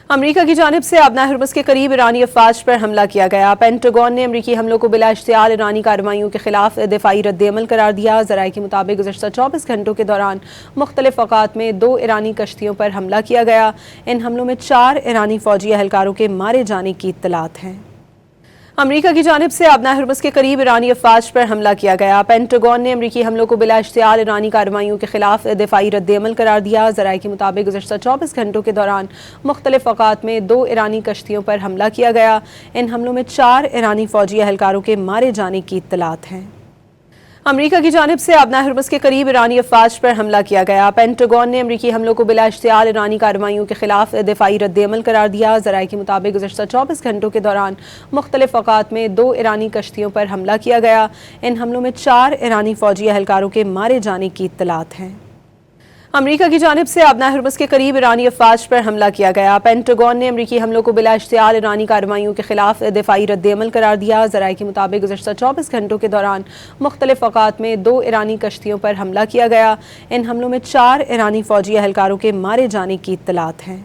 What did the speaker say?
امریکہ کی جانب سے آبنائے ہرمز کے قریب ایرانی افواج پر حملہ کیا گیا۔ پینٹاگون نے امریکی حملوں کو بلا اشتعال ایرانی کارروائیوں کے خلاف دفاعی رد عمل قرار دیا۔ ذرائع کے مطابق گزشتہ 24 گھنٹوں کے دوران مختلف اوقات میں 2 ایرانی کشتیوں پر حملہ کیا گیا۔ ان حملوں میں 4 ایرانی فوجی اہلکاروں کے مارے جانے کی اطلاعات ہیں۔ امریکہ کی جانب سے آبنائے ہرمز کے قریب ایرانی افواج پر حملہ کیا گیا۔ پینٹاگون نے امریکی حملوں کو بلا اشتعال ایرانی کارروائیوں کے خلاف دفاعی رد عمل قرار دیا۔ ذرائع کے مطابق گزشتہ 24 گھنٹوں کے دوران مختلف اوقات میں 2 ایرانی کشتیوں پر حملہ کیا گیا۔ ان حملوں میں 4 ایرانی فوجی اہلکاروں کے مارے جانے کی اطلاعات ہیں۔ امریکہ کی جانب سے آبنائے ہرمز کے قریب ایرانی افواج پر حملہ کیا گیا۔ پینٹاگون نے امریکی حملوں کو بلا اشتعال ایرانی کارروائیوں کے خلاف دفاعی رد عمل قرار دیا۔ ذرائع کے مطابق گزشتہ 24 گھنٹوں کے دوران مختلف اوقات میں 2 ایرانی کشتیوں پر حملہ کیا گیا۔ ان حملوں میں 4 ایرانی فوجی اہلکاروں کے مارے جانے کی اطلاعات ہیں۔ امریکہ کی جانب سے آبنائے ہرمز کے قریب ایرانی افواج پر حملہ کیا گیا۔ پینٹاگون نے امریکی حملوں کو بلا اشتعال ایرانی کارروائیوں کے خلاف دفاعی رد عمل قرار دیا۔ ذرائع کے مطابق گزشتہ 24 گھنٹوں کے دوران مختلف اوقات میں 2 ایرانی کشتیوں پر حملہ کیا گیا۔ ان حملوں میں 4 ایرانی فوجی اہلکاروں کے مارے جانے کی اطلاعات ہیں۔